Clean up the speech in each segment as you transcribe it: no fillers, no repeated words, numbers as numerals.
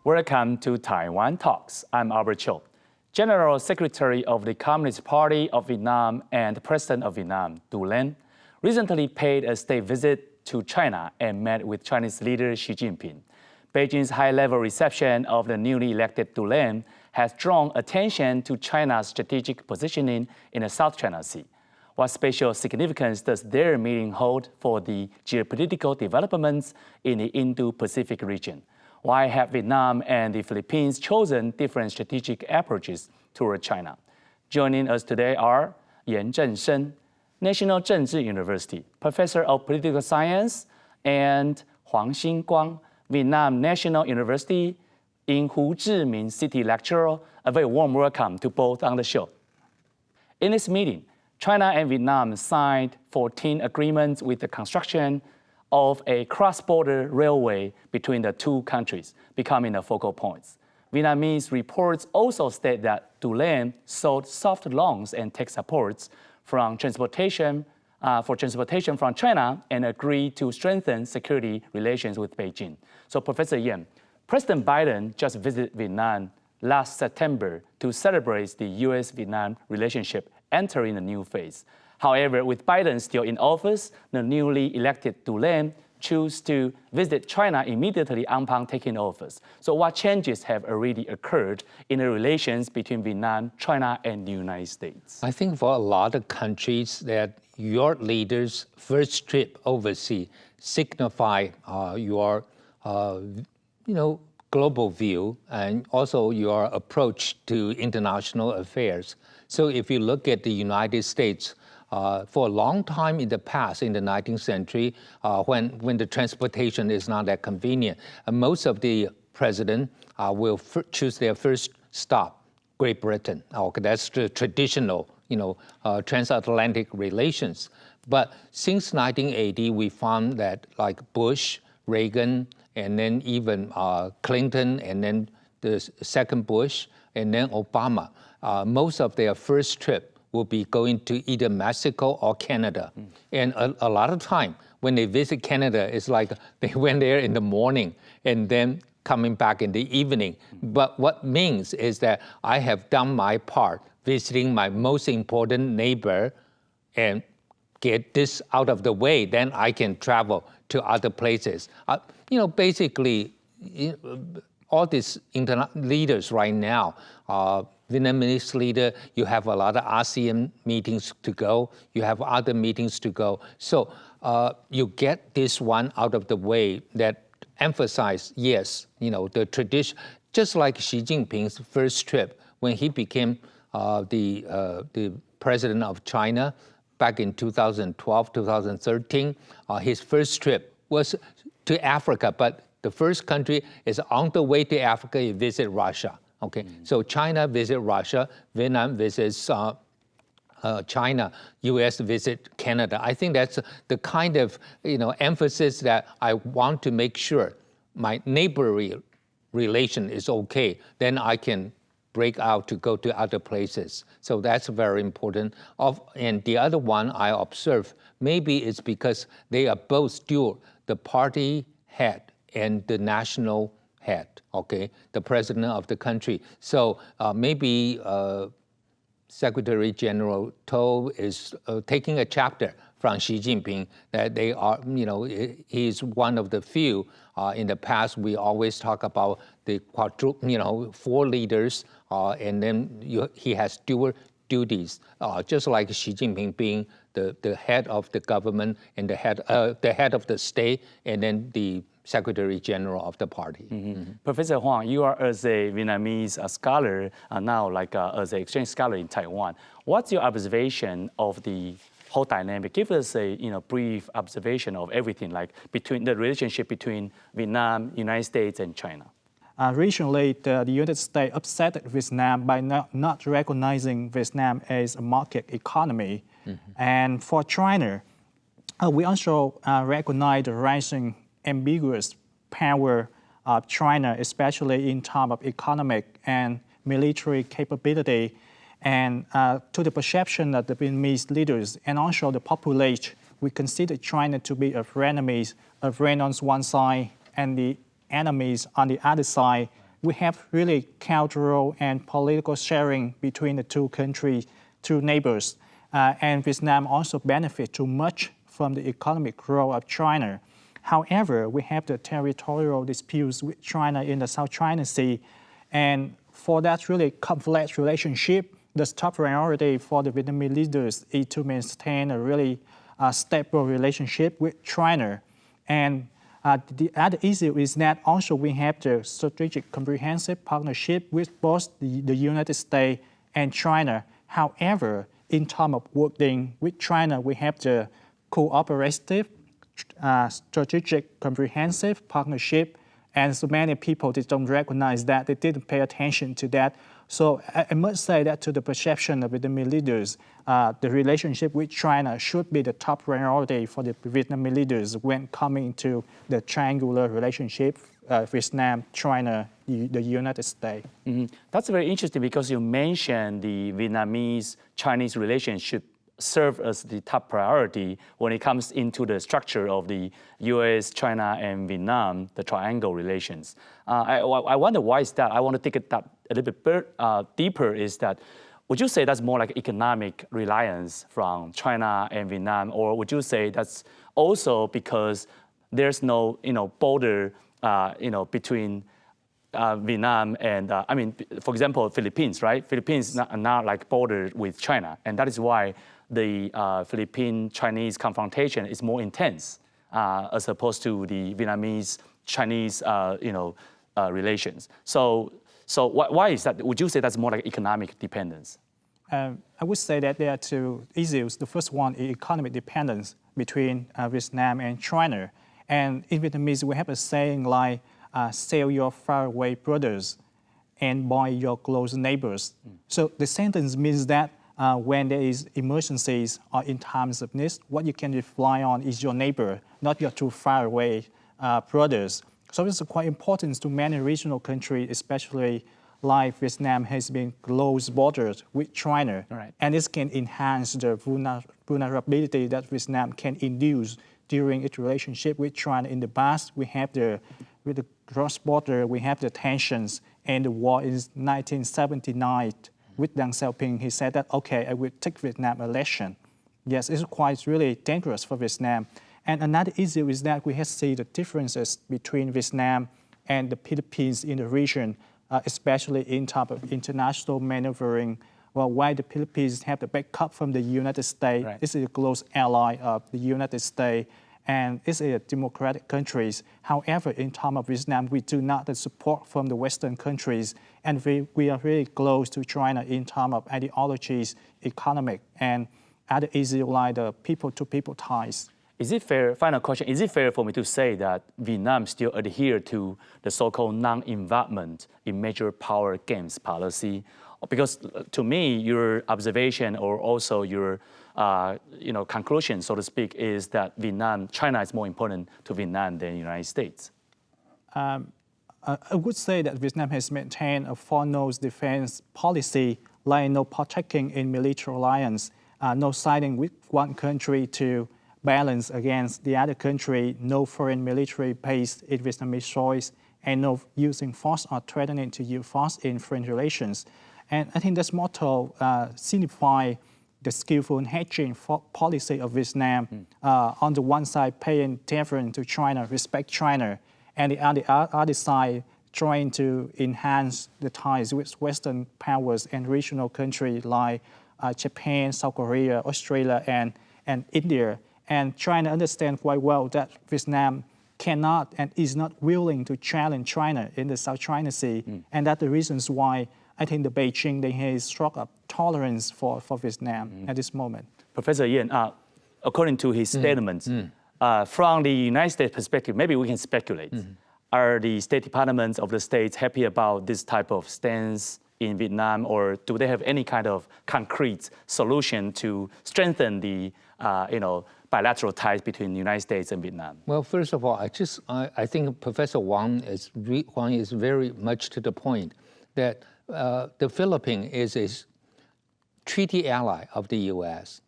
Welcome to Taiwan Talks. I'm Albert Cho, General Secretary of the Communist Party of Vietnam and President of Vietnam, To Lam, recently paid a state visit to China and met with Chinese leader Xi Jinping. Beijing's high-level reception of the newly elected To Lam has drawn attention to China's strategic positioning in the South China Sea. What special significance does their meeting hold for the geopolitical developments in the Indo-Pacific region? Why have Vietnam and the Philippines chosen different strategic approaches toward China? Joining us today are Yan Zhenshen, National Zhengzhi University, Professor of Political Science, and Huang Xinguang, Vietnam National University in Ho Chi Minh City lecturer. A very warm welcome to both on the show. In this meeting, China and Vietnam signed 14 agreements with the construction of a cross-border railway between the two countries, becoming the focal points. Vietnamese reports also state that To Lam sought soft loans and tech supports from transportation from China and agreed to strengthen security relations with Beijing. So, Professor Yan, President Biden just visited Vietnam last September to celebrate the U.S.-Vietnam relationship entering a new phase. However, with Biden still in office, the newly elected To Lam chose to visit China immediately upon taking office. So what changes have already occurred in the relations between Vietnam, China, and the United States? I think for a lot of countries that your leader's first trip overseas signify your global view and also your approach to international affairs. So if you look at the United States, for a long time in the past, in the 19th century, when the transportation is not that convenient, most of the presidents will choose their first stop, Great Britain. Okay, that's the traditional, transatlantic relations. But since 1980, we found that like Bush, Reagan, and then even Clinton, and then the second Bush, and then Obama, most of their first trip will be going to either Mexico or Canada. And a lot of time when they visit Canada, it's like they went there in the morning and then coming back in the evening. But what means is that I have done my part visiting my most important neighbor and get this out of the way, then I can travel to other places. Basically, all these leaders right now, Vietnamese leader, you have a lot of ASEAN meetings to go, you have other meetings to go. So you get this one out of the way that emphasize, yes, the tradition, just like Xi Jinping's first trip when he became the president of China back in 2012, 2013, his first trip was to Africa, but the first country is on the way to Africa, he visit Russia. Okay, so China visit Russia, Vietnam visits China, U.S. visit Canada. I think that's the kind of emphasis that I want to make sure my neighborly relation is okay. Then I can break out to go to other places. So that's very important. And the other one I observe, maybe it's because they are both dual, the party head and the national head, okay, the president of the country. So maybe Secretary General To is taking a chapter from Xi Jinping that they are, he's one of the few. In the past, we always talk about the four leaders, and then he has dual duties, just like Xi Jinping being the head of the government and the head of the state, and then the Secretary General of the party. Professor Huang, you are as a Vietnamese scholar now, as an exchange scholar in Taiwan. What's your observation of the whole dynamic? Give us a brief observation of everything, like between the relationship between Vietnam, United States, and China. Recently, the United States upset Vietnam by not recognizing Vietnam as a market economy. And for China, we also recognize the rising ambiguous power of China, especially in terms of economic and military capability, and to the perception of the Vietnamese leaders and also the population, we consider China to be a frenemy, a friend on one side and the enemies on the other side. we have really cultural and political sharing between the two countries, two neighbors. And Vietnam also benefits too much from the economic growth of China. However, we have the territorial disputes with China in the South China Sea. And for that really complex relationship, the top priority for the Vietnamese leaders is to maintain a really stable relationship with China. And the other issue is that also we have the strategic comprehensive partnership with both the United States and China. However, in terms of working with China, we have the cooperative, strategic, comprehensive partnership, and so many people they don't recognize that, they didn't pay attention to that. So I must say that to the perception of Vietnamese leaders, the relationship with China should be the top priority for the Vietnamese leaders when coming to the triangular relationship, Vietnam, China, the United States. That's very interesting because you mentioned the Vietnamese-Chinese relationship serve as the top priority when it comes into the structure of the U.S., China, and Vietnam, the triangle relations. I wonder why is that? I want to take it that a little bit deeper is that, would you say that's more like economic reliance from China and Vietnam, or would you say that's also because there's no border between Vietnam and, for example, Philippines, right? Philippines are now like bordered with China, and that is why the Philippine-Chinese confrontation is more intense as opposed to the Vietnamese-Chinese, relations. So why is that? Would you say that's more like economic dependence? I would say that there are two issues. The first one is economic dependence between Vietnam and China. And in Vietnamese, we have a saying like, sell your faraway brothers and buy your close neighbors. So the sentence means that when there is emergencies or in times of need, what you can rely on is your neighbor, not your too far away brothers. So it's quite important to many regional countries, especially like Vietnam has been close borders with China. Right. And this can enhance the vulnerability that Vietnam can induce during its relationship with China. In the past, we have with the cross-border, we have the tensions and the war in 1979 with Deng Xiaoping. He said that, okay, I will take Vietnam election. Yes, it's quite really dangerous for Vietnam. And another issue is that we have seen the differences between Vietnam and the Philippines in the region, especially in terms of international maneuvering. Well, while the Philippines have the backup from the United States, right. This is a close ally of the United States, and it's a democratic country. However, in terms of Vietnam, we do not have support from the Western countries, and we are really close to China in terms of ideologies, economic, and other issues like the people-to-people ties. Is it fair, final question, is it fair for me to say that Vietnam still adhere to the so-called non-involvement in major power games policy? Because to me, your observation or also your conclusion, so to speak, is that China is more important to Vietnam than the United States. I would say that Vietnam has maintained a foreknown defense policy, like no partaking in military alliance, no siding with one country to balance against the other country, no foreign military base in Vietnamese soils, and no using force or threatening to use force in foreign relations. And I think this motto signifies the skillful hedging policy of Vietnam. On the one side, paying deference to China, respect China, and on the other side, trying to enhance the ties with Western powers and regional countries like Japan, South Korea, Australia, and India. And China understands quite well that Vietnam cannot and is not willing to challenge China in the South China Sea. And that's the reasons why I think the Beijing, they have struck up tolerance for Vietnam at this moment. Professor Yen, according to his statements, from the United States perspective, maybe we can speculate. Are the State Departments of the states happy about this type of stance in Vietnam, or do they have any kind of concrete solution to strengthen the bilateral ties between the United States and Vietnam? Well, first of all, I think Professor Wang is very much to the point that the Philippines is a treaty ally of the U.S.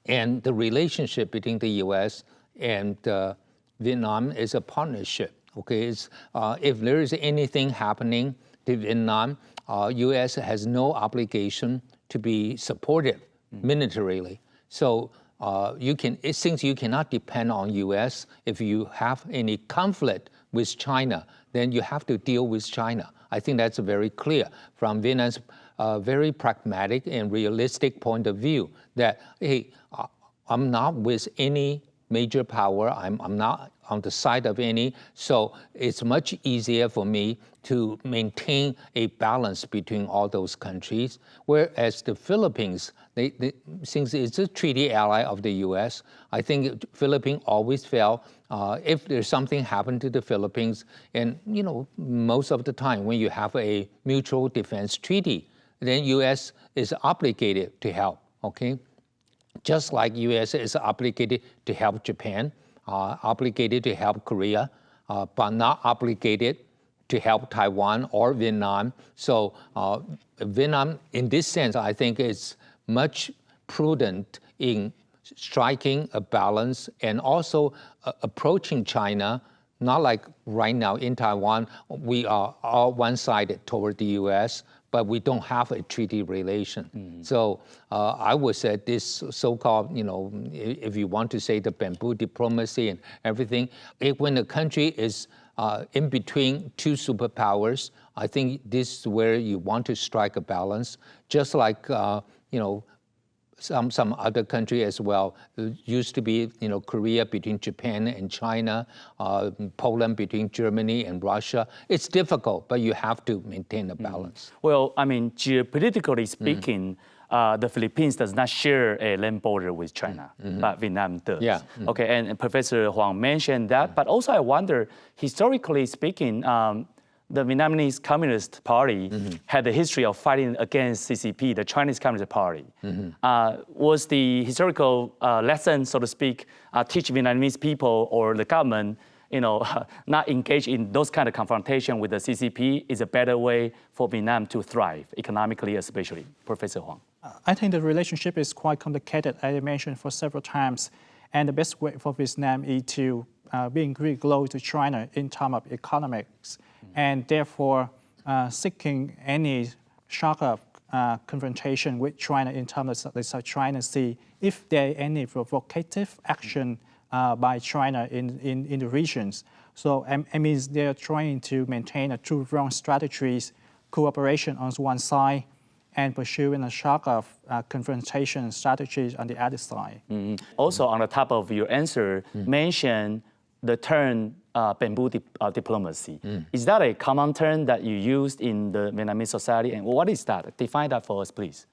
And the relationship between the U.S. and Vietnam is a partnership Okay, if there is anything happening to Vietnam, U.S. has no obligation to be supportive militarily. So since you cannot depend on U.S. if you have any conflict with China, then you have to deal with China. I think that's very clear from Vietnam's very pragmatic and realistic point of view that, hey, I'm not with any major power, I'm not on the side of any, so it's much easier for me to maintain a balance between all those countries, whereas the Philippines, since it's a treaty ally of the U.S., I think Philippines always felt if there's something happened to the Philippines, and most of the time when you have a mutual defense treaty, then U.S. is obligated to help, okay? Just like U.S. is obligated to help Japan, obligated to help Korea, but not obligated to help Taiwan or Vietnam. So Vietnam, in this sense, I think is much prudent in striking a balance and also approaching China, not like right now in Taiwan, we are all one-sided toward the U.S., but we don't have a treaty relation. So I would say this so-called, if you want to say the bamboo diplomacy and everything, when a country is in between two superpowers, I think this is where you want to strike a balance, just like, some other country as well. It used to be, Korea between Japan and China, Poland between Germany and Russia. It's difficult, but you have to maintain a balance. Well, I mean, geopolitically speaking, the Philippines does not share a land border with China, but Vietnam does. Yeah. Okay, and Professor Huang mentioned that, but also I wonder, historically speaking, the Vietnamese Communist Party had a history of fighting against CCP, the Chinese Communist Party. Was the historical lesson, so to speak, teach Vietnamese people or the government, not engage in those kind of confrontation with the CCP is a better way for Vietnam to thrive, economically especially? Professor Huang. I think the relationship is quite complicated, as I mentioned for several times. And the best way for Vietnam is to being very close to China in terms of economics, and therefore seeking any sharper confrontation with China in terms of the South China Sea, if there are any provocative action by China in the regions. So I mean, they're trying to maintain a two-pronged strategies, cooperation on one side, and pursuing a sharper confrontation strategies on the other side. Also, on the top of your answer, mention the term bamboo diplomacy. Is that a common term that you used in the Vietnamese society? And what is that? Define that for us, please.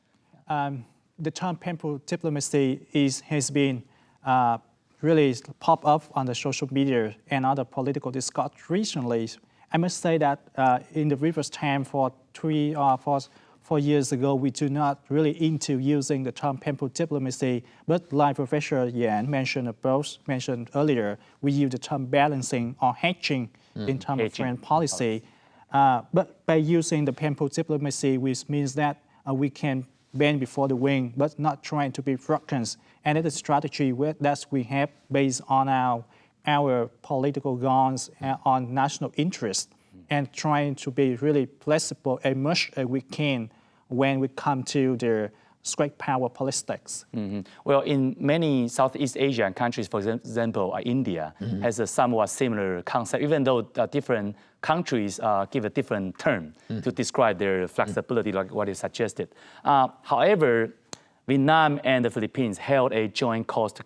The term bamboo diplomacy has been really pop up on the social media and other political discourse recently. I must say that in the previous time, for 3 or 4 years ago, we do not really into using the term bamboo diplomacy, but like Professor Yan mentioned earlier, we use the term balancing or hedging in terms of foreign policy. But by using the bamboo diplomacy, which means that we can bend before the wind, but not trying to be broken. And it's a strategy that we have based on our political goals and on national interest, and trying to be really flexible as much as we can when we come to the great power politics. Well, in many Southeast Asian countries, for example, India has a somewhat similar concept, even though different countries give a different term to describe their flexibility, like what is suggested. However, Vietnam and the Philippines held a joint Coast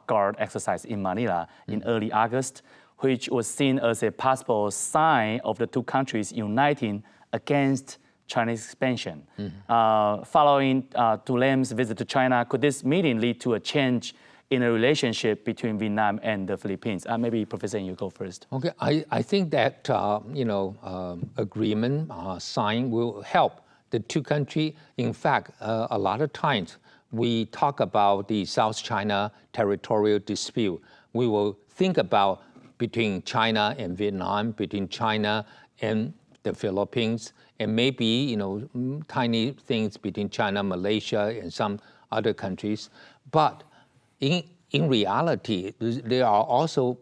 Guard exercise in Manila in early August, which was seen as a possible sign of the two countries uniting against Chinese expansion. Following To Lam's visit to China, could this meeting lead to a change in a relationship between Vietnam and the Philippines? Maybe Professor, you go first. Okay, I think that agreement sign will help the two countries. In fact, a lot of times we talk about the South China territorial dispute. We will think about between China and Vietnam, between China and the Philippines, and maybe tiny things between China, Malaysia, and some other countries. But in reality, there are also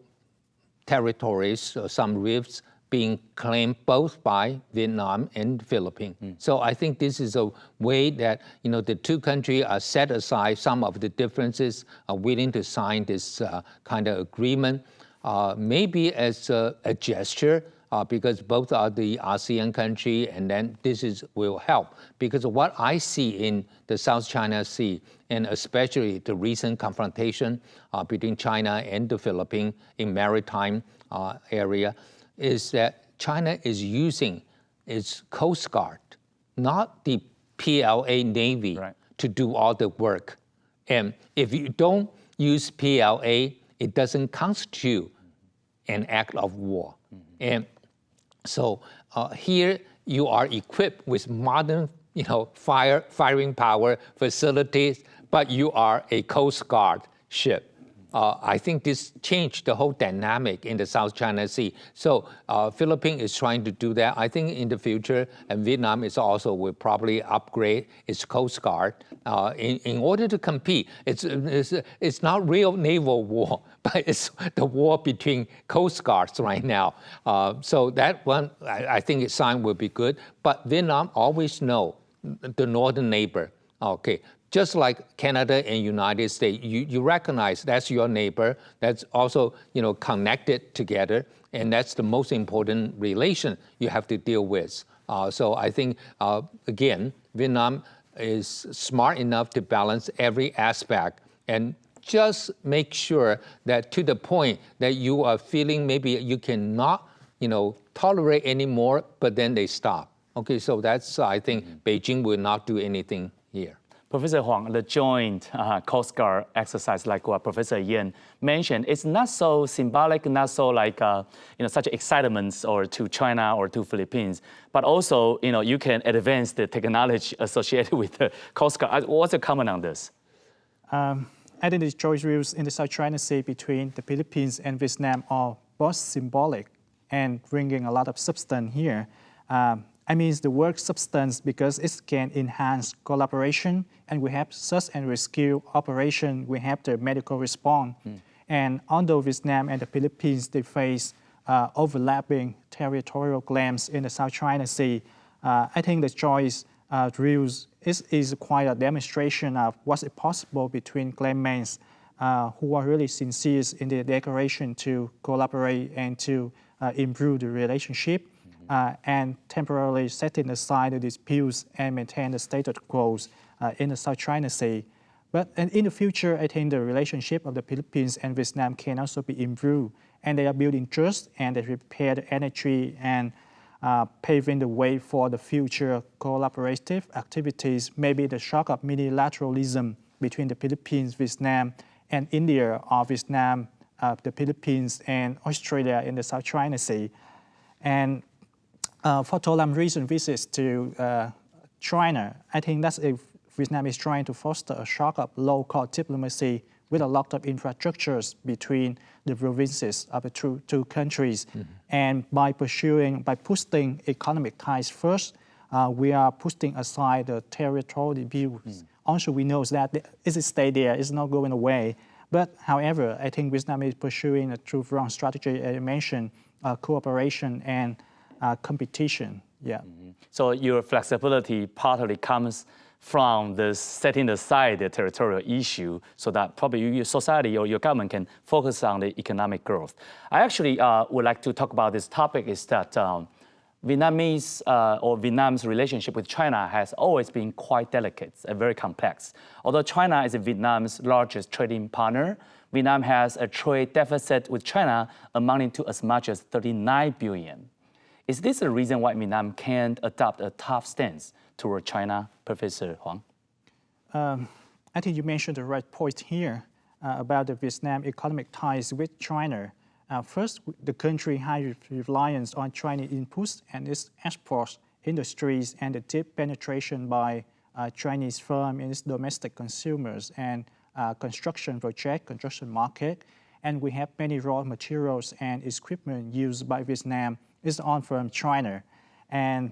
territories, some rifts being claimed both by Vietnam and Philippines. So I think this is a way that the two countries are set aside some of the differences, are willing to sign this kind of agreement, maybe as a gesture, because both are the ASEAN country, and then will help. Because what I see in the South China Sea, and especially the recent confrontation between China and the Philippines in maritime area, is that China is using its Coast Guard, not the PLA Navy, to do all the work. And if you don't use PLA, it doesn't constitute an act of war. And so here you are equipped with modern, firing power facilities, but you are a Coast Guard ship. I think this changed the whole dynamic in the South China Sea. So Philippines is trying to do that. I think in the future, and Vietnam will probably upgrade its Coast Guard in order to compete. It's not real naval war, but it's the war between Coast Guards right now. So that one, I think its sign will be good. But Vietnam always know the northern neighbor. Okay. Just like Canada and United States, you recognize that's your neighbor, that's also connected together, and that's the most important relation you have to deal with. So I think, again, Vietnam is smart enough to balance every aspect and just make sure that to the point that you are feeling maybe you cannot tolerate anymore, but then they stop. Okay, so that's, I think, Beijing will not do anything here. Professor Huang, the joint Coast Guard exercise, like what Professor Yen mentioned, it's not so symbolic, not so like such excitement or to China or to Philippines, but also you can advance the technology associated with the Coast Guard. What's your comment on this? I think the joint rules in the South China Sea between the Philippines and Vietnam are both symbolic and bringing a lot of substance here. I mean, the word substance because it can enhance collaboration, and we have search and rescue operation, we have the medical response. And although Vietnam and the Philippines, they face overlapping territorial claims in the South China Sea, I think the joint rules is quite a demonstration of what's possible between claimants who are really sincere in their declaration to collaborate and to improve the relationship. And temporarily setting aside the disputes and maintain the status quo in the South China Sea. But in the future, I think the relationship of the Philippines and Vietnam can also be improved. And they are building trust and they prepare the energy and paving the way for the future collaborative activities, maybe the shock of multilateralism between the Philippines, Vietnam, and India, or Vietnam, the Philippines, and Australia in the South China Sea. And for To Lam's recent visits to China, I think that's if Vietnam is trying to foster a shock of local diplomacy with a lot of infrastructures between the provinces of the two countries. And by pushing economic ties first, we are putting aside the territorial views. Also, we know that it stay there, it's not going away. But however, I think Vietnam is pursuing a two-pronged strategy, as I mentioned, cooperation and competition. So your flexibility partly comes from the setting aside the territorial issue so that probably your society or your government can focus on the economic growth. I actually would like to talk about this topic is that Vietnam's relationship with China has always been quite delicate and very complex. Although China is Vietnam's largest trading partner, Vietnam has a trade deficit with China amounting to as much as 39 billion. Is this a reason why Vietnam can't adopt a tough stance toward China, Professor Huang? I think you mentioned the right point here about the Vietnam economic ties with China. First, the country has reliance on Chinese inputs and its export industries and the deep penetration by Chinese firms in its domestic consumers and construction project, construction market. And we have many raw materials and equipment used by Vietnam is on from China. And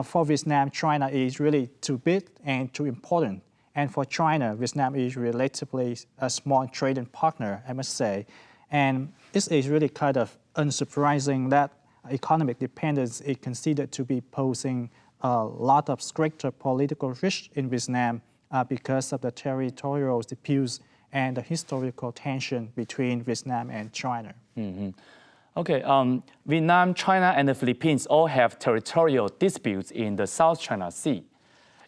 for Vietnam, China is really too big and too important. And for China, Vietnam is relatively a small trading partner, I must say. And this is really kind of unsurprising that economic dependence is considered to be posing a lot of stricter political risk in Vietnam because of the territorial disputes and the historical tension between Vietnam and China. Okay, Vietnam, China, and the Philippines all have territorial disputes in the South China Sea.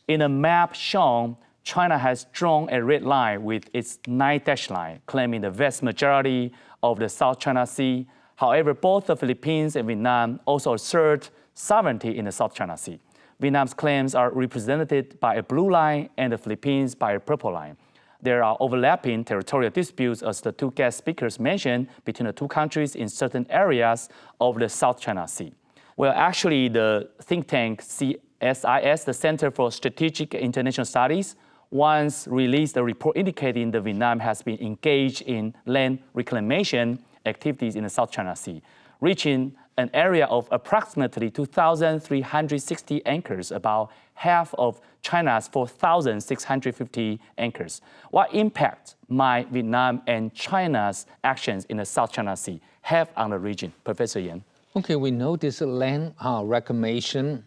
In a map shown, China has drawn a red line with its 9 dashed line, claiming the vast majority of the South China Sea. However, both the Philippines and Vietnam also assert sovereignty in the South China Sea. Vietnam's claims are represented by a blue line and the Philippines by a purple line. There are overlapping territorial disputes, as the two guest speakers mentioned, between the two countries in certain areas of the South China Sea. Well, actually, the think tank CSIS, the Center for Strategic International Studies, once released a report indicating that Vietnam has been engaged in land reclamation activities in the South China Sea, reaching an area of approximately 2,360 acres, about half of China's 4,650 acres. What impact might Vietnam and China's actions in the South China Sea have on the region? Professor Yan. Okay, we know this land reclamation.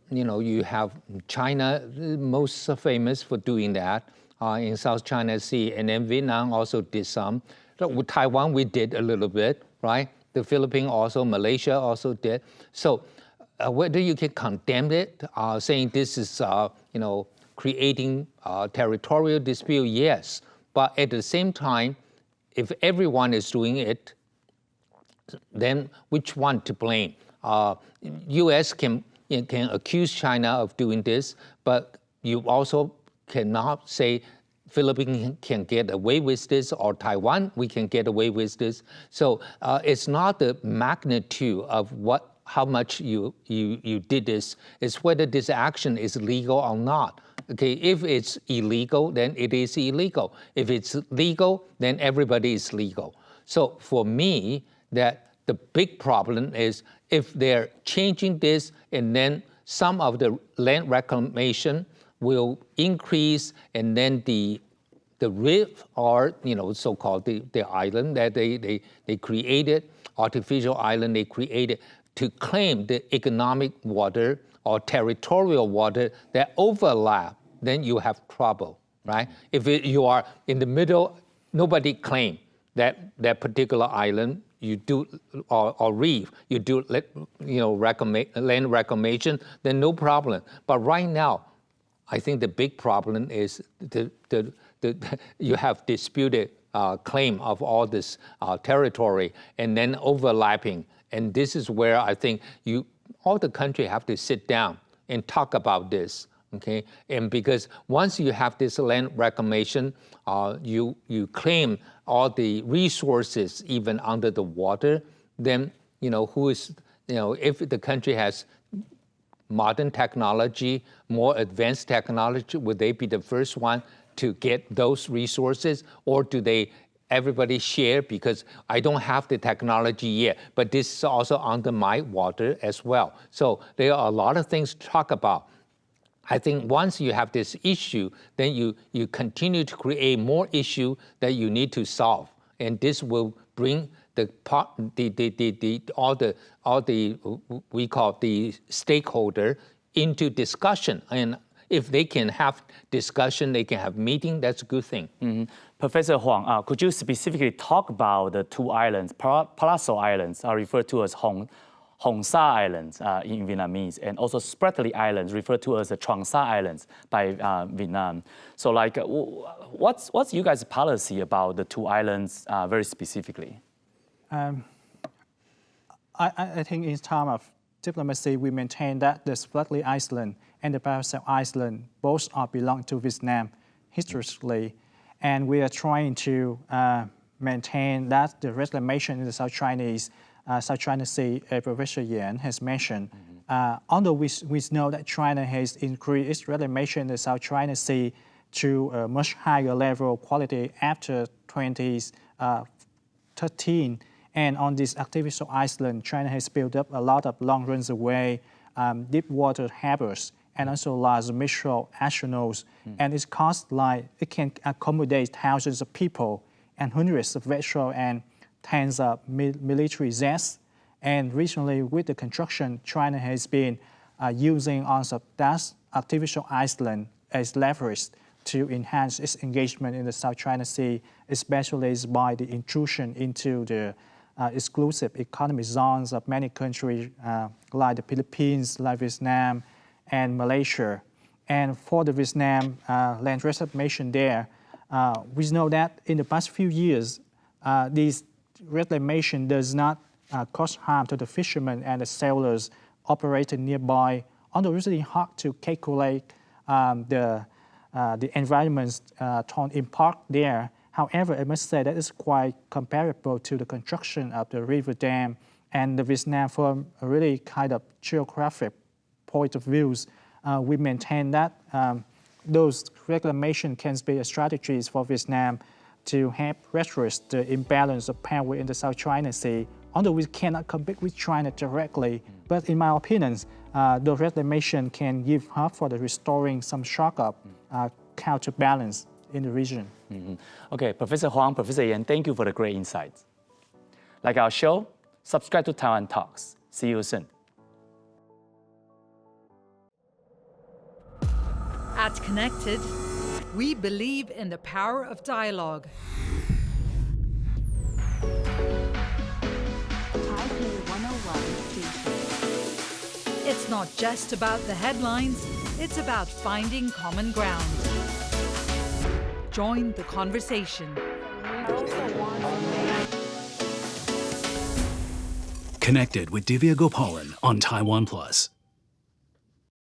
You have China most famous for doing that in South China Sea, and then Vietnam also did some. With Taiwan, we did a little bit, right? The Philippines also, Malaysia also did. So whether you can condemn it, saying this is, creating territorial dispute, yes. But at the same time, if everyone is doing it, then which one to blame? U.S. can accuse China of doing this, but you also cannot say Philippines can get away with this, or Taiwan, we can get away with this. So it's not the magnitude of how much you did this, it's whether this action is legal or not. Okay, if it's illegal, then it is illegal. If it's legal, then everybody is legal. So for me, that the big problem is if they're changing this and then some of the land reclamation will increase, and then the reef, or so-called the island that they created, artificial island they created to claim the economic water or territorial water that overlap, then you have trouble, right? If you are in the middle, nobody claim that particular island, you do, or reef, you do land reclamation, then no problem. But right now, I think the big problem is you have disputed claim of all this territory and then overlapping. And this is where I think all the country have to sit down and talk about this, okay? And because once you have this land reclamation, you claim all the resources even under the water, then if the country has modern technology, more advanced technology, would they be the first one to get those resources, or do everybody share because I don't have the technology yet, but this is also under my water as well. So there are a lot of things to talk about. I think once you have this issue, then you continue to create more issue that you need to solve, and this will bring all the we call the stakeholder into discussion. And if they can have discussion, they can have meeting, that's a good thing. Professor Huang, could you specifically talk about the two islands? Paracel Islands are referred to as Hong Sa Islands in Vietnamese, and also Spratly Islands referred to as the Truong Sa Islands by Vietnam. So what's you guys' policy about the two islands very specifically? I think in terms of diplomacy, we maintain that the Spratly Island and the Paracel Island both belong to Vietnam historically, and we are trying to maintain that the reclamation in the South China Sea, Professor Yan has mentioned. Although we know that China has increased its reclamation in the South China Sea to a much higher level of quality after 2013. And on this artificial island, China has built up a lot of long runs away, deep water harbors, and also large metro arsenals. And its cost it can accommodate thousands of people and hundreds of vessels and tens of military jets. And recently, with the construction, China has been using also that artificial island as leverage to enhance its engagement in the South China Sea, especially by the intrusion into the exclusive economic zones of many countries like the Philippines, like Vietnam, and Malaysia. And for the Vietnam land reclamation there, we know that in the past few years, this reclamation does not cause harm to the fishermen and the sailors operating nearby, although it's really hard to calculate the environment's total impact there. However, I must say that it's quite comparable to the construction of the river dam, and the Vietnam from a really kind of geographic point of views, we maintain that those reclamation can be strategies for Vietnam to help redress the imbalance of power in the South China Sea. Although we cannot compete with China directly, but in my opinion, the reclamation can give help for the restoring some shock of counterbalance in the region. Okay, Professor Huang, Professor Yan, thank you for the great insights. Like our show, subscribe to Taiwan Talks. See you soon. At Connected, we believe in the power of dialogue. It's not just about the headlines, it's about finding common ground. Join the conversation. Connected with Divya Gopalan on Taiwan Plus.